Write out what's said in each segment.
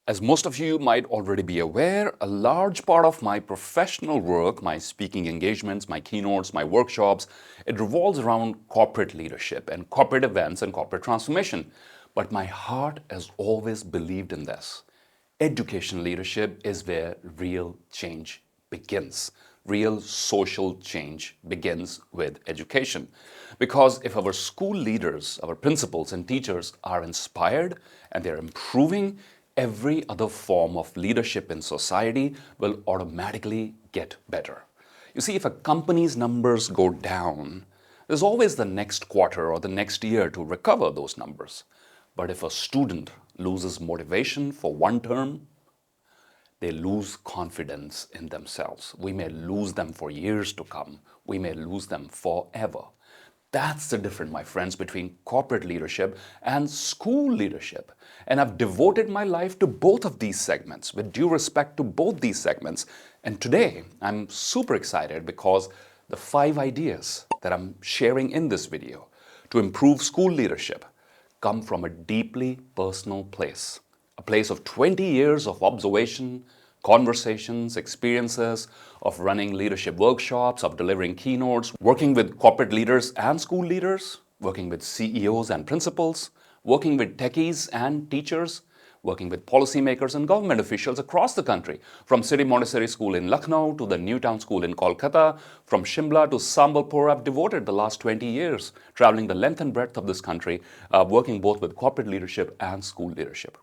As most of you might already be aware, a large part of my professional work, my speaking engagements, my keynotes, my workshops, it revolves around corporate leadership and corporate events and corporate transformation. But my heart has always believed in this. Education leadership is where real change begins. Real social change begins with education. Because if our school leaders, our principals and teachers are inspired and they're improving, every other form of leadership in society will automatically get better. You see, if a company's numbers go down, there's always the next quarter or the next year to recover those numbers. But if a student loses motivation for one term, they lose confidence in themselves. We may lose them for years to come. We may lose them forever. That's the difference, my friends, between corporate leadership and school leadership. And I've devoted my life to both of these segments, with due respect to both these segments. And today, I'm super excited because the 5 ideas that I'm sharing in this video to improve school leadership come from a deeply personal place. A place of 20 years of observation, conversations, experiences, of running leadership workshops, of delivering keynotes, working with corporate leaders and school leaders, working with CEOs and principals, working with techies and teachers, working with policymakers and government officials across the country, from City Montessori School in Lucknow to the Newtown School in Kolkata, from Shimla to Sambalpur. I've devoted the last 20 years traveling the length and breadth of this country, working both with corporate leadership and school leadership.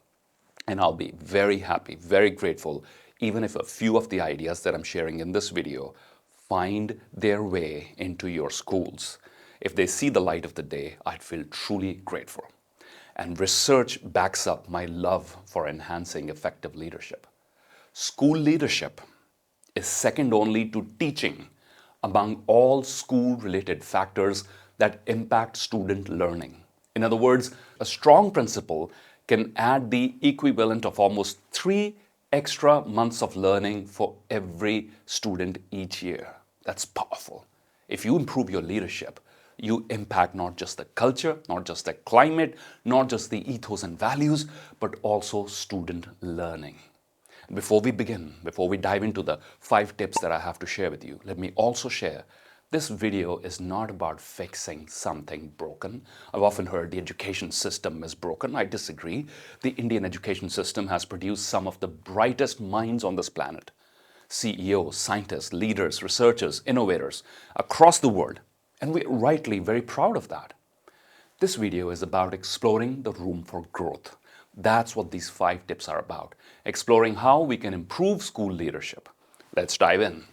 And I'll be very happy, very grateful, even if a few of the ideas that I'm sharing in this video find their way into your schools. If they see the light of the day, I'd feel truly grateful. And research backs up my love for enhancing effective leadership. School leadership is second only to teaching among all school-related factors that impact student learning. In other words, a strong principal can add the equivalent of almost 3 extra months of learning for every student each year. That's powerful. If you improve your leadership, you impact not just the culture, not just the climate, not just the ethos and values, but also student learning. Before we begin, before we dive into the 5 tips that I have to share with you, let me also share this video is not about fixing something broken. I've often heard the education system is broken. I disagree. The Indian education system has produced some of the brightest minds on this planet. CEOs, scientists, leaders, researchers, innovators across the world. And we're rightly very proud of that. This video is about exploring the room for growth. That's what these 5 tips are about. Exploring how we can improve school leadership. Let's dive in.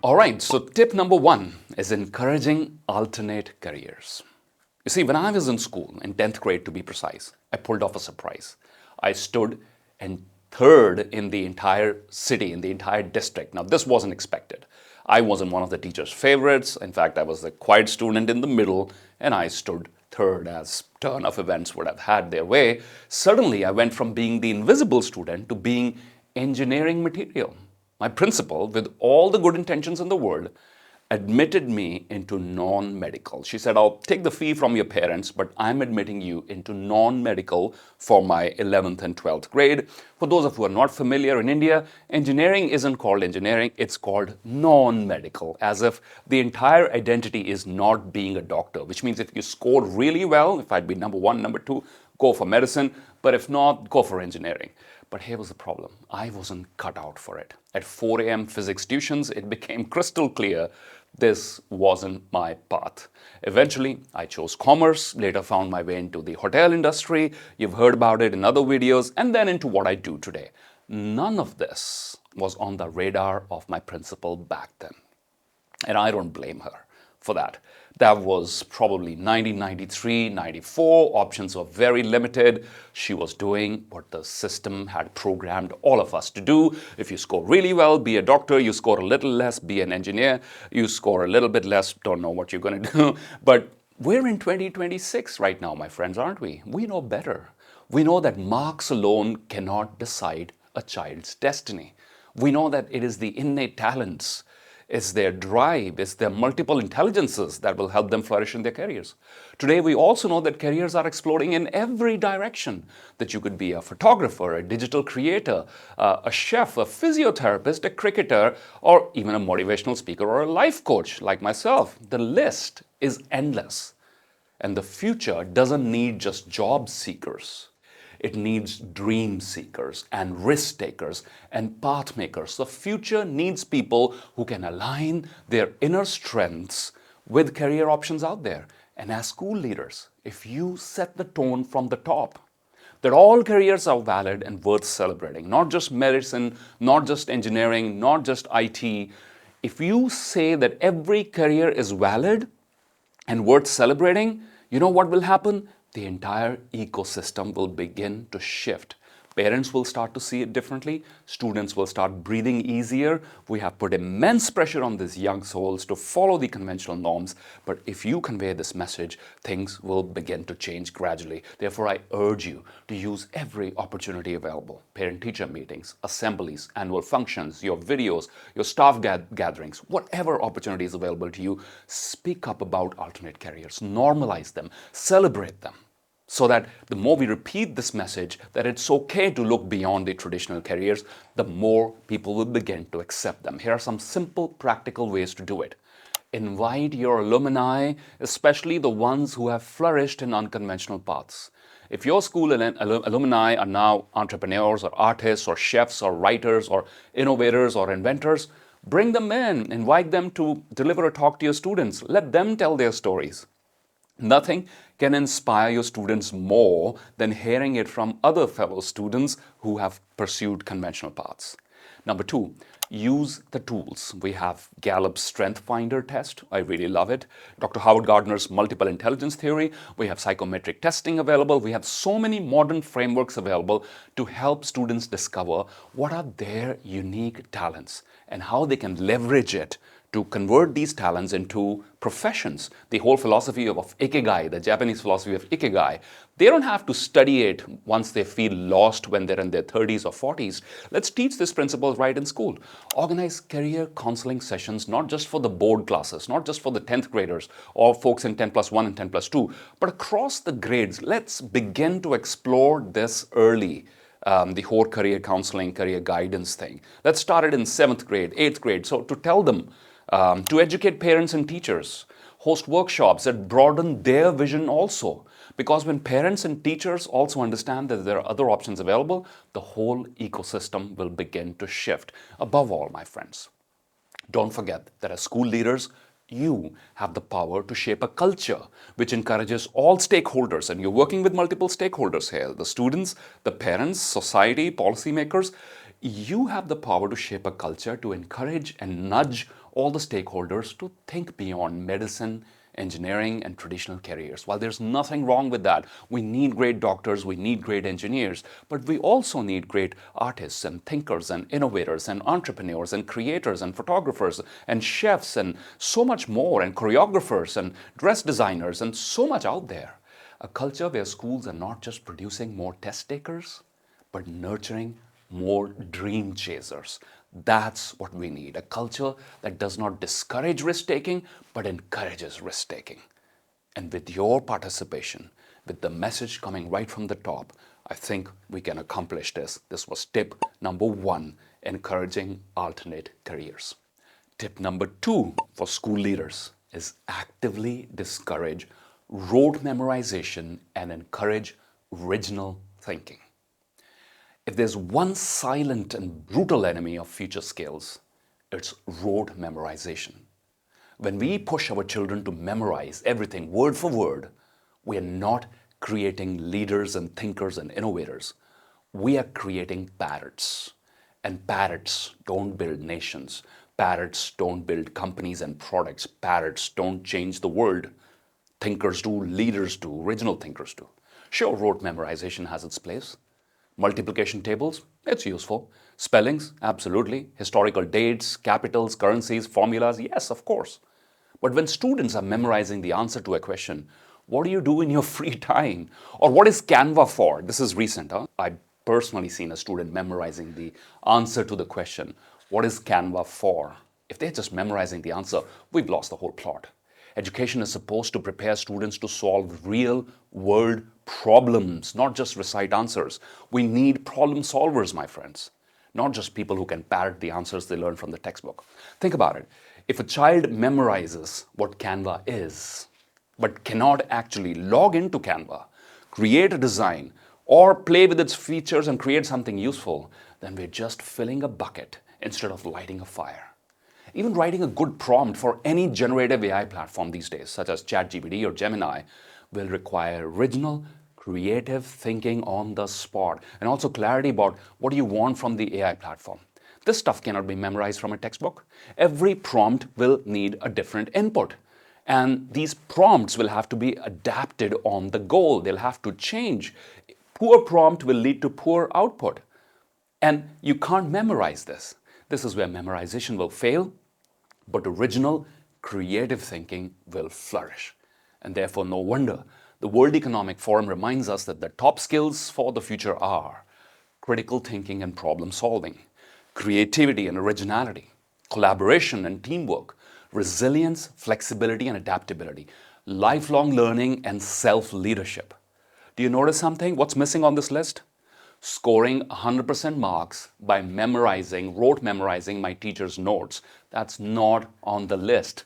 All right, so tip number 1 is encouraging alternate careers. You see, when I was in school, in 10th grade to be precise, I pulled off a surprise. I stood in 3rd in the entire city, in the entire district. Now, this wasn't expected. I wasn't one of the teacher's favorites. In fact, I was the quiet student in the middle, and I stood 3rd as turn of events would have had their way. Suddenly, I went from being the invisible student to being engineering material. My principal, with all the good intentions in the world, admitted me into non-medical. She said, I'll take the fee from your parents, but I'm admitting you into non-medical for my 11th and 12th grade. For those of you who are not familiar, in India, engineering isn't called engineering, it's called non-medical, as if the entire identity is not being a doctor, which means if you scored really well, if I'd be number 1, number 2, go for medicine, but if not, go for engineering. But here was the problem. I wasn't cut out for it. At 4 a.m. physics tuitions, it became crystal clear this wasn't my path. Eventually, I chose commerce, later found my way into the hotel industry. You've heard about it in other videos, and then into what I do today. None of this was on the radar of my principal back then. And I don't blame her for that. That was probably 1993, 94. Options were very limited. She was doing what the system had programmed all of us to do. If you score really well, be a doctor. You score a little less, be an engineer. You score a little bit less, don't know what you're going to do. But we're in 2026 right now, my friends, aren't we? We know better. We know that marks alone cannot decide a child's destiny. We know that it is the innate talents, It's their drive, it's their multiple intelligences that will help them flourish in their careers. Today, we also know that careers are exploding in every direction, that you could be a photographer, a digital creator, a chef, a physiotherapist, a cricketer, or even a motivational speaker or a life coach like myself. The list is endless. And the future doesn't need just job seekers. It needs dream seekers and risk takers and path makers. The future needs people who can align their inner strengths with career options out there. And as school leaders, if you set the tone from the top, that all careers are valid and worth celebrating, not just medicine, not just engineering, not just IT. If you say that every career is valid and worth celebrating, you know what will happen? The entire ecosystem will begin to shift. Parents will start to see it differently. Students will start breathing easier. We have put immense pressure on these young souls to follow the conventional norms. But if you convey this message, things will begin to change gradually. Therefore, I urge you to use every opportunity available. Parent-teacher meetings, assemblies, annual functions, your videos, your staff gatherings, whatever opportunity is available to you, speak up about alternate careers, normalize them, celebrate them. So that the more we repeat this message that it's okay to look beyond the traditional careers, the more people will begin to accept them. Here are some simple, practical ways to do it. Invite your alumni, especially the ones who have flourished in unconventional paths. If your school alumni are now entrepreneurs or artists or chefs or writers or innovators or inventors, bring them in, invite them to deliver a talk to your students. Let them tell their stories. Nothing can inspire your students more than hearing it from other fellow students who have pursued conventional paths. Number two, use the tools. We have Gallup's Strength Finder test. I really love it. Dr. Howard Gardner's multiple intelligence theory. We have psychometric testing available. We have so many modern frameworks available to help students discover what are their unique talents and how they can leverage it to convert these talents into professions. The whole philosophy of ikigai, the Japanese philosophy of ikigai, they don't have to study it once they feel lost when they're in their 30s or 40s. Let's teach this principle right in school. Organize career counseling sessions, not just for the board classes, not just for the 10th graders or folks in 10 plus 1 and 10 plus 2, but across the grades. Let's begin to explore this early. The whole career counseling, career guidance thing. Let's start it in 7th grade, 8th grade. So to tell them, to educate parents and teachers, host workshops that broaden their vision also. Because when parents and teachers also understand that there are other options available, the whole ecosystem will begin to shift. Above all, my friends, don't forget that as school leaders, you have the power to shape a culture which encourages all stakeholders, and you're working with multiple stakeholders here, the students, the parents, society, policymakers. You have the power to shape a culture to encourage and nudge all the stakeholders to think beyond medicine, engineering, and traditional careers. While there's nothing wrong with that, we need great doctors, we need great engineers, but we also need great artists and thinkers and innovators and entrepreneurs and creators and photographers and chefs and so much more, and choreographers and dress designers and so much out there. A culture where schools are not just producing more test takers, but nurturing more dream chasers. That's what we need. A culture that does not discourage risk-taking, but encourages risk-taking. And with your participation, with the message coming right from the top, I think we can accomplish this. This was tip number 1, encouraging alternate careers. Tip number 2 for school leaders is actively discourage rote memorization and encourage original thinking. If there's one silent and brutal enemy of future skills, it's rote memorization. When we push our children to memorize everything word for word, we are not creating leaders and thinkers and innovators. We are creating parrots. And parrots don't build nations. Parrots don't build companies and products. Parrots don't change the world. Thinkers do, leaders do, original thinkers do. Sure, rote memorization has its place. Multiplication tables, it's useful. Spellings, absolutely. Historical dates, capitals, currencies, formulas, yes, of course. But when students are memorizing the answer to a question, what do you do in your free time? Or what is Canva for? This is recent. I've personally seen a student memorizing the answer to the question, what is Canva for? If they're just memorizing the answer, we've lost the whole plot. Education is supposed to prepare students to solve real-world problems, not just recite answers. We need problem solvers, my friends, not just people who can parrot the answers they learn from the textbook. Think about it. If a child memorizes what Canva is, but cannot actually log into Canva, create a design, or play with its features and create something useful, then we're just filling a bucket instead of lighting a fire. Even writing a good prompt for any generative AI platform these days, such as ChatGPT or Gemini, will require original, creative thinking on the spot, and also clarity about what do you want from the AI platform. This stuff cannot be memorized from a textbook. Every prompt will need a different input. And these prompts will have to be adapted on the goal. They'll have to change. Poor prompt will lead to poor output. And you can't memorize this. This is where memorization will fail, but original, creative thinking will flourish. And therefore, no wonder the World Economic Forum reminds us that the top skills for the future are critical thinking and problem solving, creativity and originality, collaboration and teamwork, resilience, flexibility and adaptability, lifelong learning and self-leadership. Do you notice something? What's missing on this list? Scoring 100% marks by rote memorizing my teacher's notes. That's not on the list.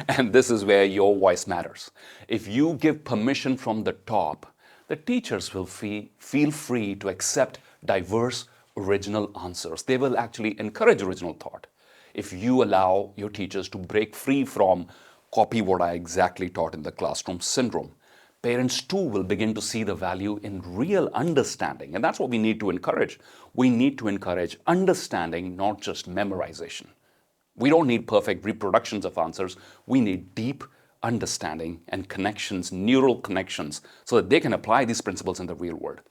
And this is where your voice matters. If you give permission from the top, the teachers will feel free to accept diverse, original answers. They will actually encourage original thought. If you allow your teachers to break free from copy what I exactly taught in the classroom syndrome, parents too will begin to see the value in real understanding. And that's what we need to encourage. We need to encourage understanding, not just memorization. We don't need perfect reproductions of answers. We need deep understanding and connections, neural connections, so that they can apply these principles in the real world.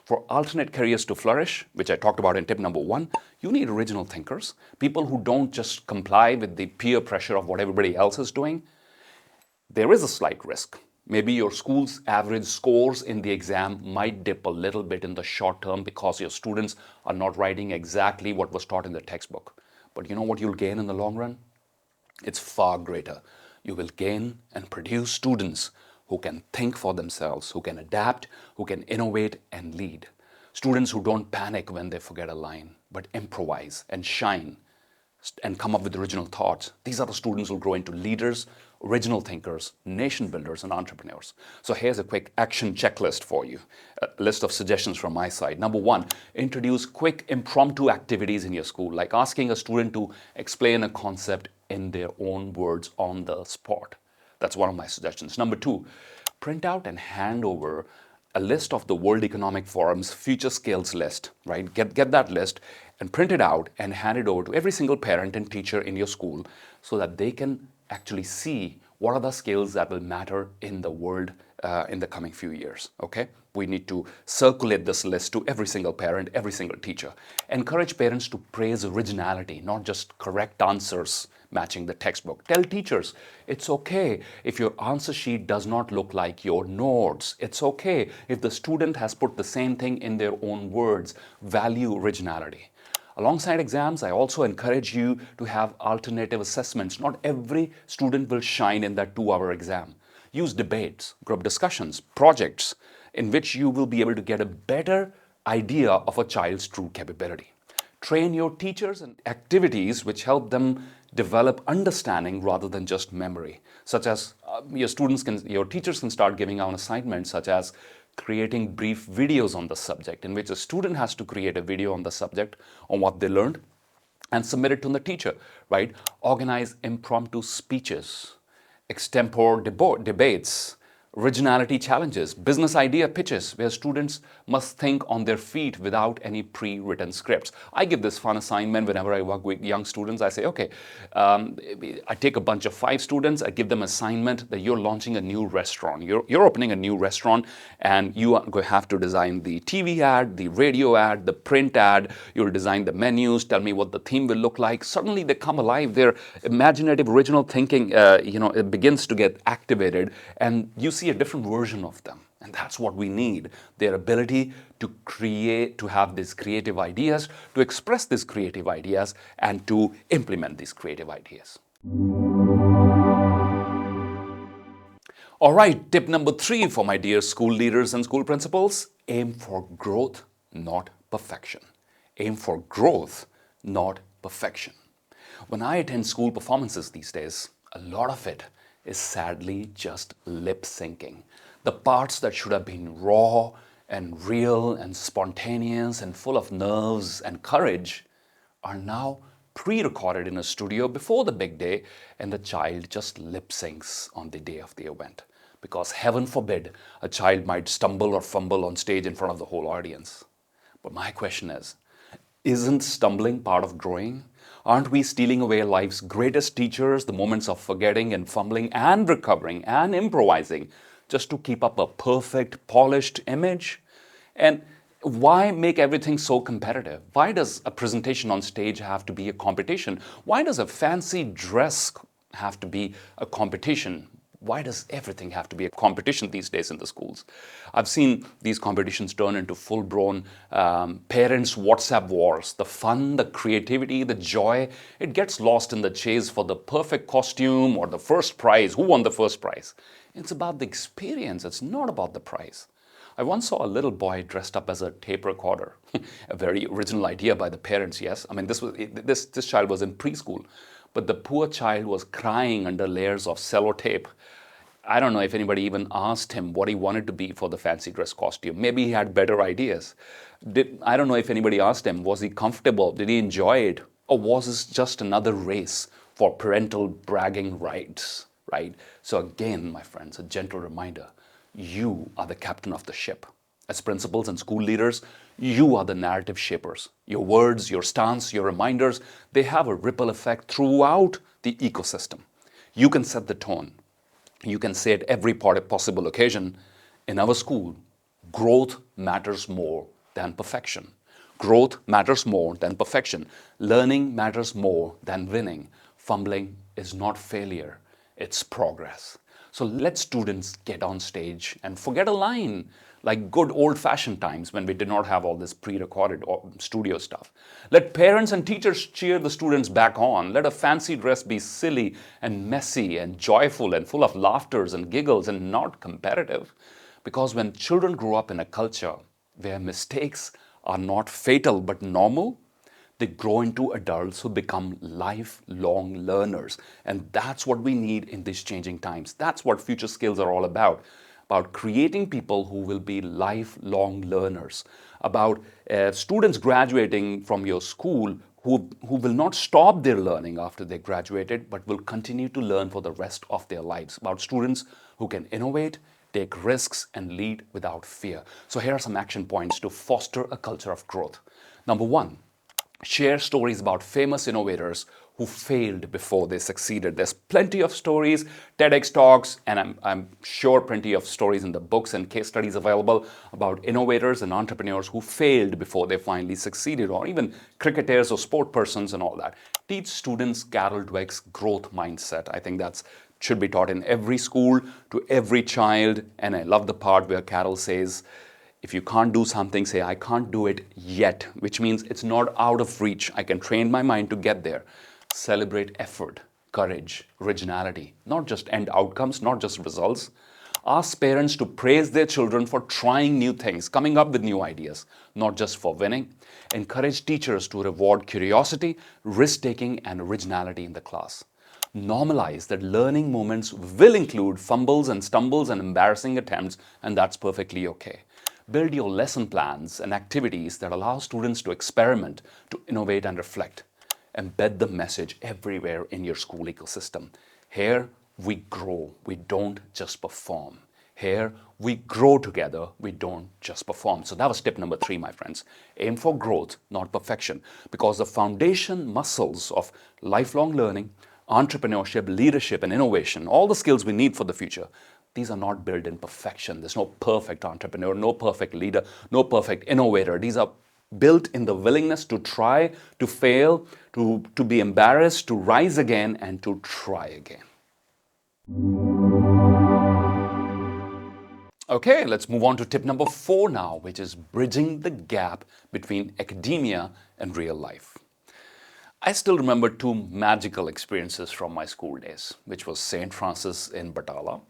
For alternate careers to flourish, which I talked about in tip number 1, you need original thinkers, people who don't just comply with the peer pressure of what everybody else is doing. There is a slight risk. Maybe your school's average scores in the exam might dip a little bit in the short term because your students are not writing exactly what was taught in the textbook. But you know what you'll gain in the long run? It's far greater. You will gain and produce students who can think for themselves, who can adapt, who can innovate and lead. Students who don't panic when they forget a line, but improvise and shine and come up with original thoughts. These are the students who will grow into leaders, original thinkers, nation builders, and entrepreneurs. So here's a quick action checklist for you, a list of suggestions from my side. Number 1, introduce quick impromptu activities in your school, like asking a student to explain a concept in their own words on the spot. That's one of my suggestions. Number 2, print out and hand over a list of the World Economic Forum's future skills list, right? Get that list and print it out and hand it over to every single parent and teacher in your school so that they can actually see what are the skills that will matter in the world in the coming few years, okay? We need to circulate this list to every single parent, every single teacher. Encourage parents to praise originality, not just correct answers matching the textbook. Tell teachers, it's okay if your answer sheet does not look like your notes. It's okay if the student has put the same thing in their own words. Value originality. Alongside exams, I also encourage you to have alternative assessments. Not every student will shine in that 2-hour exam. Use debates, group discussions, projects in which you will be able to get a better idea of a child's true capability. Train your teachers in activities which help them develop understanding rather than just memory, such as your teachers can start giving out assignments such as creating brief videos on the subject, in which a student has to create a video on the subject on what they learned and submit it to the teacher, right? Organize impromptu speeches, extempore debates, originality challenges, business idea pitches where students must think on their feet without any pre-written scripts. I give this fun assignment whenever I work with young students. I say, okay, I take a bunch of 5 students, I give them assignment that you're launching a new restaurant. You're opening a new restaurant and you are going to have to design the TV ad, the radio ad, the print ad. You'll design the menus, tell me what the theme will look like. Suddenly they come alive. Their imaginative, original thinking, it begins to get activated and you see a different version of them. And that's what we need, their ability to create, to have these creative ideas, to express these creative ideas, and to implement these creative ideas. All right, tip number 3 for my dear school leaders and school principals: aim for growth, not perfection. Aim for growth, not perfection. When I attend school performances these days, a lot of it is sadly just lip syncing. The parts that should have been raw and real and spontaneous and full of nerves and courage are now pre-recorded in a studio before the big day, and the child just lip syncs on the day of the event. Because heaven forbid, a child might stumble or fumble on stage in front of the whole audience. But my question is, isn't stumbling part of growing? Aren't we stealing away life's greatest teachers, the moments of forgetting and fumbling and recovering and improvising, just to keep up a perfect, polished image? And why make everything so competitive? Why does a presentation on stage have to be a competition? Why does a fancy dress have to be a competition? Why does everything have to be a competition these days in the schools? I've seen these competitions turn into full-blown parents' WhatsApp wars. The fun, the creativity, the joy, it gets lost in the chase for the perfect costume or the first prize. Who won the first prize? It's about the experience. It's not about the prize. I once saw a little boy dressed up as a tape recorder. A very original idea by the parents, yes. I mean, this child was in preschool, but the poor child was crying under layers of sellotape. I don't know if anybody even asked him what he wanted to be for the fancy dress costume. Maybe he had better ideas. I don't know if anybody asked him, was he comfortable? Did he enjoy it? Or was this just another race for parental bragging rights, right? So again, my friends, a gentle reminder, you are the captain of the ship. As principals and school leaders, you are the narrative shapers. Your words, your stance, your reminders, they have a ripple effect throughout the ecosystem. You can set the tone. You can say at every possible occasion, in our school, growth matters more than perfection. Growth matters more than perfection. Learning matters more than winning. Fumbling is not failure, it's progress. So let students get on stage and forget a line, like good old-fashioned times when we did not have all this pre-recorded studio stuff. Let parents and teachers cheer the students back on. Let a fancy dress be silly and messy and joyful and full of laughters and giggles and not competitive. Because when children grow up in a culture where mistakes are not fatal but normal, they grow into adults who become lifelong learners. And that's what we need in these changing times. That's what future skills are all about creating people who will be lifelong learners, about students graduating from your school who will not stop their learning after they graduated, but will continue to learn for the rest of their lives, about students who can innovate, take risks, and lead without fear. So here are some action points to foster a culture of growth. Number 1, share stories about famous innovators who failed before they succeeded. There's plenty of stories, TEDx talks, and I'm sure plenty of stories in the books and case studies available about innovators and entrepreneurs who failed before they finally succeeded, or even cricketers or sport persons and all that. Teach students Carol Dweck's growth mindset. I think that should be taught in every school to every child. And I love the part where Carol says, if you can't do something, say, I can't do it yet, which means it's not out of reach. I can train my mind to get there. Celebrate effort, courage, originality, not just end outcomes, not just results. Ask parents to praise their children for trying new things, coming up with new ideas, not just for winning. Encourage teachers to reward curiosity, risk-taking, and originality in the class. Normalize that learning moments will include fumbles and stumbles and embarrassing attempts, and that's perfectly okay. Build your lesson plans and activities that allow students to experiment, to innovate and reflect. Embed the message everywhere in your school ecosystem. Here, we grow. We don't just perform. Here, we grow together. We don't just perform. So that was tip number 3, my friends. Aim for growth, not perfection. Because the foundation muscles of lifelong learning, entrepreneurship, leadership, and innovation, all the skills we need for the future, these are not built in perfection. There's no perfect entrepreneur, no perfect leader, no perfect innovator. These are built in the willingness to try, to fail, to be embarrassed, to rise again, and to try again. Okay, let's move on to tip number 4 now, which is bridging the gap between academia and real life. I still remember 2 magical experiences from my school days, which was St. Francis in Batala.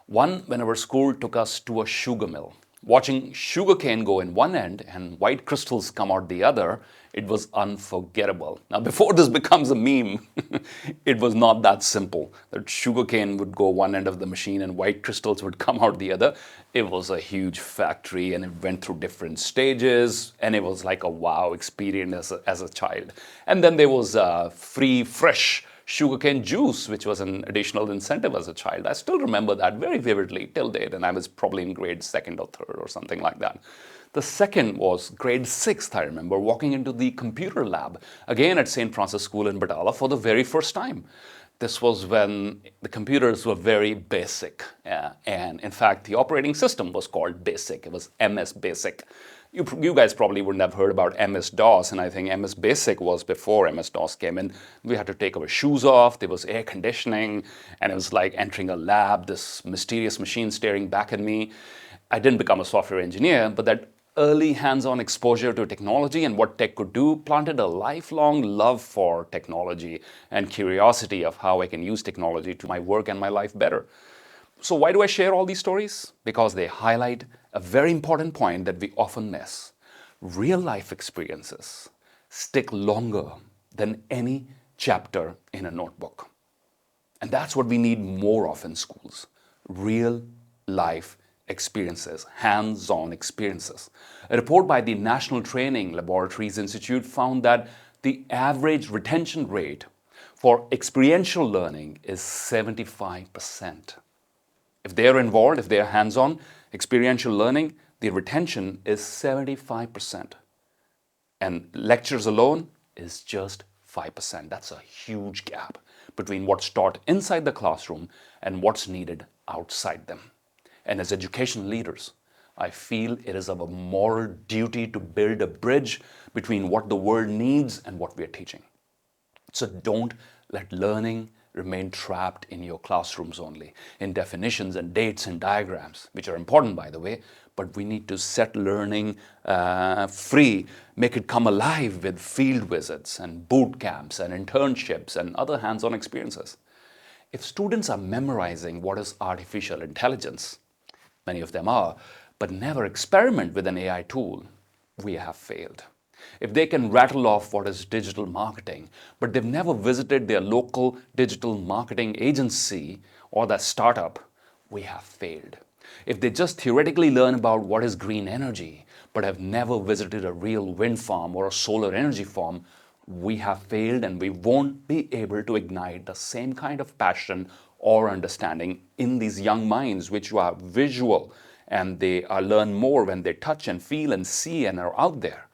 One, when our school took us to a sugar mill. Watching sugarcane go in one end and white crystals come out the other, it was unforgettable. Now, before this becomes a meme, it was not that simple. That sugarcane would go one end of the machine and white crystals would come out the other. It was a huge factory and it went through different stages, and it was like a wow experience as a child. And then there was free, fresh sugarcane juice, which was an additional incentive as a child. I still remember that very vividly till date, and I was probably in grade 2nd or 3rd or something like that. The second was grade 6th, I remember, walking into the computer lab, again at St. Francis School in Batala for the very first time. This was when the computers were very basic, and in fact, the operating system was called BASIC. It was MS BASIC. You guys probably wouldn't have heard about MS-DOS, and I think MS Basic was before MS-DOS came in. We had to take our shoes off, there was air conditioning, and it was like entering a lab, this mysterious machine staring back at me. I didn't become a software engineer, but that early hands-on exposure to technology and what tech could do planted a lifelong love for technology and curiosity of how I can use technology to my work and my life better. So why do I share all these stories? Because they highlight a very important point that we often miss. Real life experiences stick longer than any chapter in a notebook. And that's what we need more of in schools. Real life experiences, hands-on experiences. A report by the National Training Laboratories Institute found that the average retention rate for experiential learning is 75%. If they're involved, if they're hands-on, experiential learning, the retention is 75%. And lectures alone is just 5%. That's a huge gap between what's taught inside the classroom and what's needed outside them. And as education leaders, I feel it is our moral duty to build a bridge between what the world needs and what we're teaching. So don't let learning remain trapped in your classrooms only, in definitions and dates and diagrams, which are important, by the way, but we need to set learning free, make it come alive with field visits and boot camps and internships and other hands-on experiences. If students are memorizing what is artificial intelligence, many of them are, but never experiment with an AI tool, we have failed. If they can rattle off what is digital marketing, but they've never visited their local digital marketing agency or that startup, we have failed. If they just theoretically learn about what is green energy, but have never visited a real wind farm or a solar energy farm, we have failed, and we won't be able to ignite the same kind of passion or understanding in these young minds, which are visual, and they learn more when they touch and feel and see and are out there.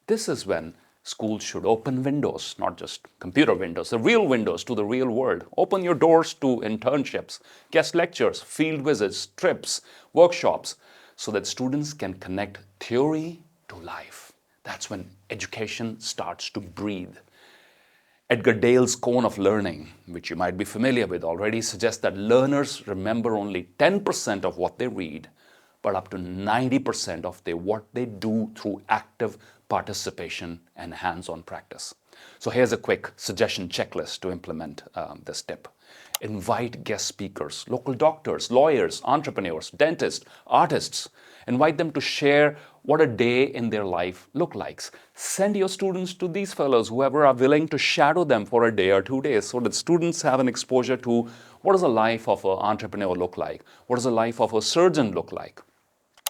This is when schools should open windows, not just computer windows, the real windows to the real world. Open your doors to internships, guest lectures, field visits, trips, workshops, so that students can connect theory to life. That's when education starts to breathe. Edgar Dale's cone of learning, which you might be familiar with already, suggests that learners remember only 10% of what they read, but up to 90% of what they do through active participation and hands-on practice. So here's a quick suggestion checklist to implement this tip. Invite guest speakers, local doctors, lawyers, entrepreneurs, dentists, artists. Invite them to share what a day in their life looks like. Send your students to these fellows, whoever are willing to shadow them for a day or 2 days, so that students have an exposure to what does a life of an entrepreneur look like? What does a life of a surgeon look like?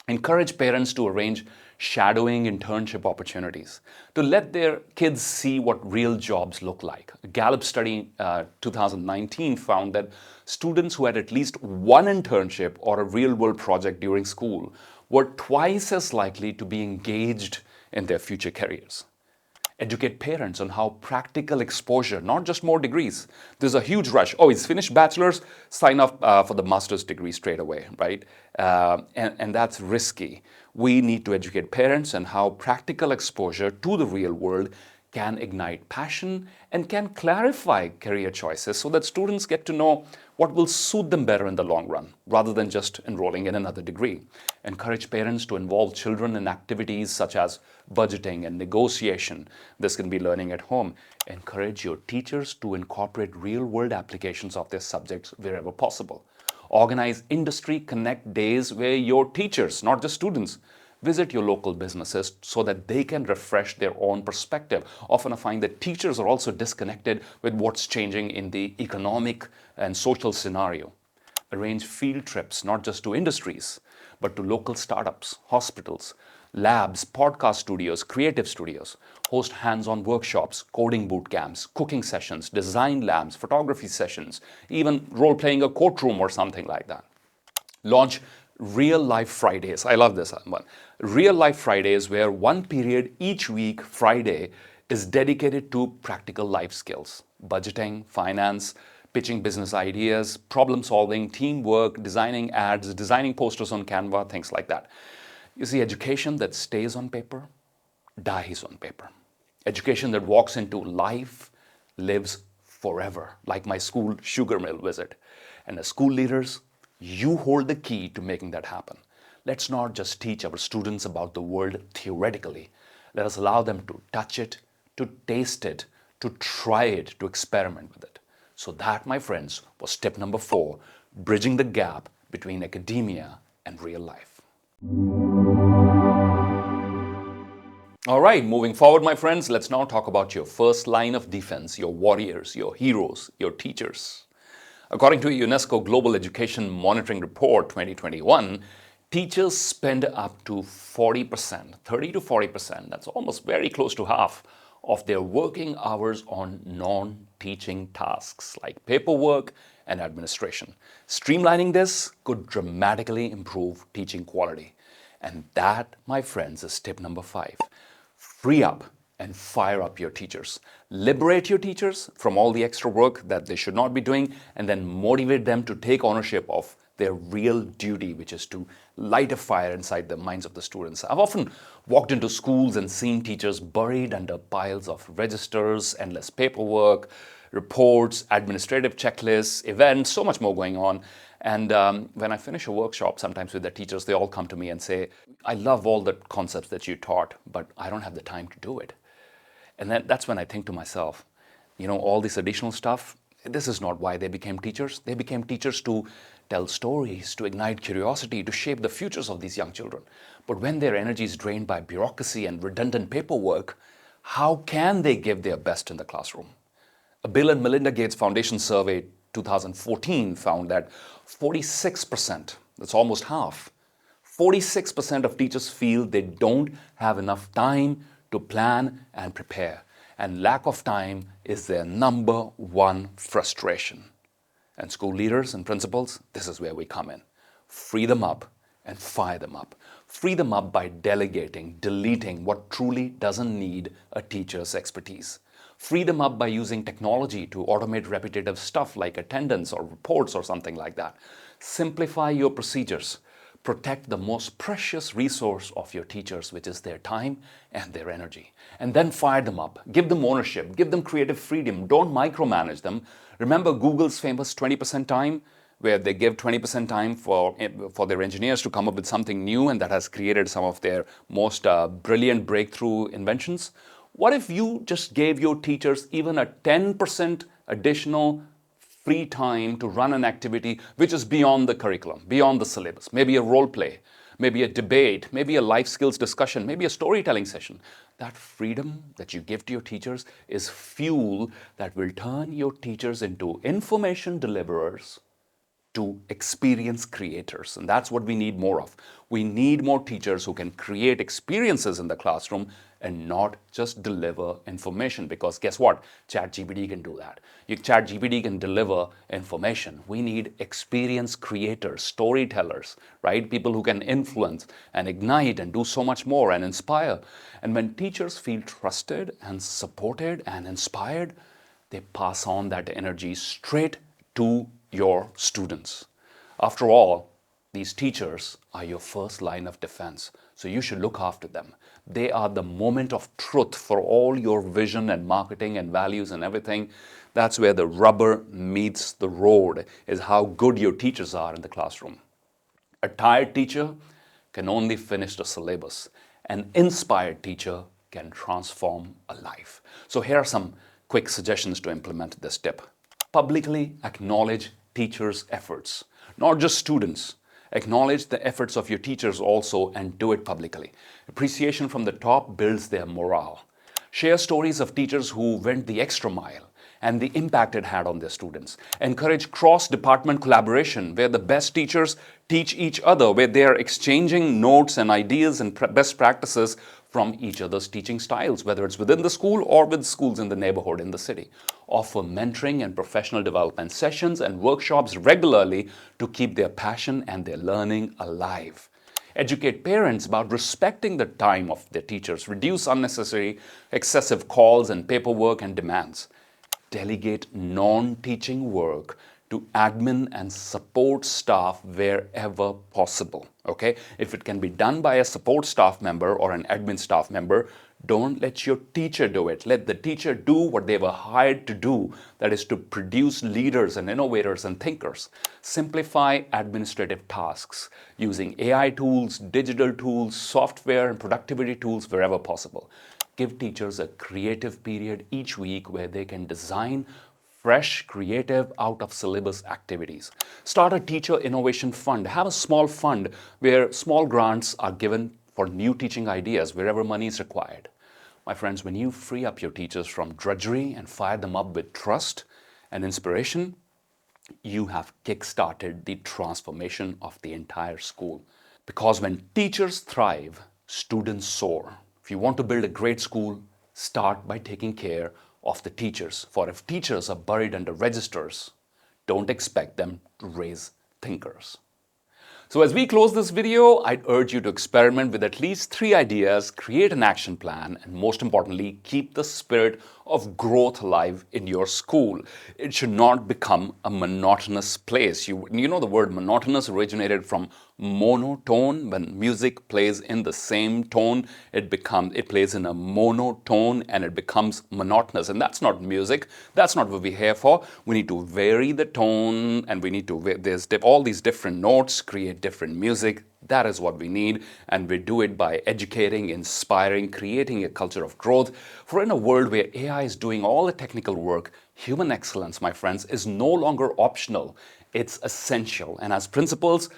Encourage parents to arrange shadowing internship opportunities, to let their kids see what real jobs look like. A Gallup study 2019 found that students who had at least one internship or a real-world project during school were twice as likely to be engaged in their future careers. Educate parents on how practical exposure, not just more degrees. There's a huge rush. Oh, he's finished bachelor's, sign up for the master's degree straight away, right? And that's risky. We need to educate parents on how practical exposure to the real world can ignite passion, and can clarify career choices so that students get to know what will suit them better in the long run, rather than just enrolling in another degree. Encourage parents to involve children in activities such as budgeting and negotiation. This can be learning at home. Encourage your teachers to incorporate real-world applications of their subjects wherever possible. Organize industry connect days where your teachers, not just students, visit your local businesses so that they can refresh their own perspective. Often I find that teachers are also disconnected with what's changing in the economic and social scenario. Arrange field trips, not just to industries, but to local startups, hospitals, labs, podcast studios, creative studios. Host hands-on workshops, coding boot camps, cooking sessions, design labs, photography sessions, even role-playing a courtroom or something like that. Launch Real Life Fridays. I love this one. Real Life Fridays, where one period each week, Friday, is dedicated to practical life skills, budgeting, finance, pitching business ideas, problem solving, teamwork, designing ads, designing posters on Canva, things like that. You see, education that stays on paper dies on paper. Education that walks into life lives forever, like my school sugar mill visit. And as school leaders, you hold the key to making that happen. Let's not just teach our students about the world theoretically. Let us allow them to touch it, to taste it, to try it, to experiment with it. So that, my friends, was tip number 4, bridging the gap between academia and real life. All right, moving forward, my friends, let's now talk about your first line of defense, your warriors, your heroes, your teachers. According to a UNESCO Global Education Monitoring Report 2021, teachers spend up to 40%, 30 to 40%, that's almost very close to half, of their working hours on non-teaching tasks like paperwork and administration. Streamlining this could dramatically improve teaching quality. And that, my friends, is tip number 5. Free up and fire up your teachers. Liberate your teachers from all the extra work that they should not be doing, and then motivate them to take ownership of their real duty, which is to light a fire inside the minds of the students. I've often walked into schools and seen teachers buried under piles of registers, endless paperwork, reports, administrative checklists, events, so much more going on. And when I finish a workshop, sometimes with the teachers, they all come to me and say, I love all the concepts that you taught, but I don't have the time to do it. And that's when I think to myself, all this additional stuff, this is not why they became teachers. They became teachers to tell stories, to ignite curiosity, to shape the futures of these young children. But when their energy is drained by bureaucracy and redundant paperwork, how can they give their best in the classroom? A Bill and Melinda Gates Foundation survey 2014 found that 46%, that's almost half, 46% of teachers feel they don't have enough time to plan and prepare. And lack of time is their number one frustration. And school leaders and principals, this is where we come in. Free them up and fire them up. Free them up by delegating, deleting what truly doesn't need a teacher's expertise. Free them up by using technology to automate repetitive stuff like attendance or reports or something like that. Simplify your procedures. Protect the most precious resource of your teachers, which is their time and their energy. And then fire them up. Give them ownership. Give them creative freedom. Don't micromanage them. Remember Google's famous 20% time, where they give 20% time for their engineers to come up with something new, and that has created some of their most brilliant breakthrough inventions? What if you just gave your teachers even a 10% additional free time to run an activity which is beyond the curriculum, beyond the syllabus? Maybe a role play, maybe a debate, maybe a life skills discussion, maybe a storytelling session. That freedom that you give to your teachers is fuel that will turn your teachers into information deliverers to experience creators. And that's what we need more of. We need more teachers who can create experiences in the classroom and not just deliver information. Because guess what? ChatGPT can do that. ChatGPT can deliver information. We need experience creators, storytellers, right? People who can influence and ignite and do so much more and inspire. And when teachers feel trusted and supported and inspired, they pass on that energy straight to your students. After all, these teachers are your first line of defense. So you should look after them. They are the moment of truth for all your vision and marketing and values and everything. That's where the rubber meets the road, is how good your teachers are in the classroom. A tired teacher can only finish the syllabus. An inspired teacher can transform a life. So here are some quick suggestions to implement this tip. Publicly acknowledge teachers' efforts, not just students. Acknowledge the efforts of your teachers also and do it publicly. Appreciation from the top builds their morale. Share stories of teachers who went the extra mile and the impact it had on their students. Encourage cross-department collaboration where the best teachers teach each other, where they are exchanging notes and ideas and best practices from each other's teaching styles, whether it's within the school or with schools in the neighborhood, in the city. Offer mentoring and professional development sessions and workshops regularly to keep their passion and their learning alive. Educate parents about respecting the time of their teachers. Reduce unnecessary, excessive calls and paperwork and demands. Delegate non-teaching work to admin and support staff wherever possible. Okay? If it can be done by a support staff member or an admin staff member, don't let your teacher do it. Let the teacher do what they were hired to do, that is to produce leaders and innovators and thinkers. Simplify administrative tasks using AI tools, digital tools, software and productivity tools wherever possible. Give teachers a creative period each week where they can design fresh, creative, out-of-syllabus activities. Start a teacher innovation fund. Have a small fund where small grants are given for new teaching ideas wherever money is required. My friends, when you free up your teachers from drudgery and fire them up with trust and inspiration, you have kick-started the transformation of the entire school. Because when teachers thrive, students soar. If you want to build a great school, start by taking care of the teachers. For if teachers are buried under registers, don't expect them to raise thinkers. So as we close this video, I'd urge you to experiment with at least 3 ideas, create an action plan, and most importantly, keep the spirit of growth alive in your school. It should not become a monotonous place. You know the word monotonous originated from monotone. When music plays in the same tone, it plays in a monotone and it becomes monotonous. And that's not music. That's not what we're here for. We need to vary the tone, and we need to, there's all these different notes, create different music. That is what we need, and we do it by educating, inspiring, creating a culture of growth. For in a world where AI is doing all the technical work, human excellence, my friends, is no longer optional. It's essential. And as principals,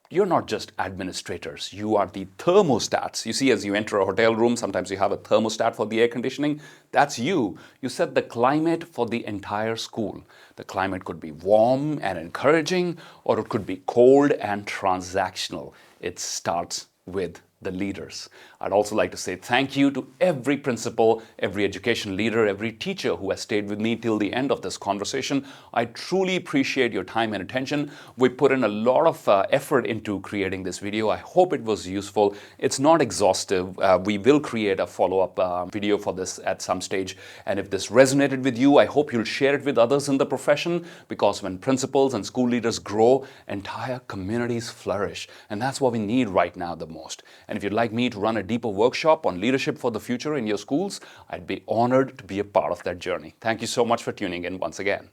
you're not just administrators, you are the thermostats. You see, as you enter a hotel room, sometimes you have a thermostat for the air conditioning. That's you. You set the climate for the entire school. The climate could be warm and encouraging, or it could be cold and transactional. It starts with the leaders. I'd also like to say thank you to every principal, every education leader, every teacher who has stayed with me till the end of this conversation. I truly appreciate your time and attention. We put in a lot of effort into creating this video. I hope it was useful. It's not exhaustive. We will create a follow-up video for this at some stage. And if this resonated with you, I hope you'll share it with others in the profession, because when principals and school leaders grow, entire communities flourish. And that's what we need right now the most. And if you'd like me to run a deeper workshop on leadership for the future in your schools, I'd be honored to be a part of that journey. Thank you so much for tuning in once again.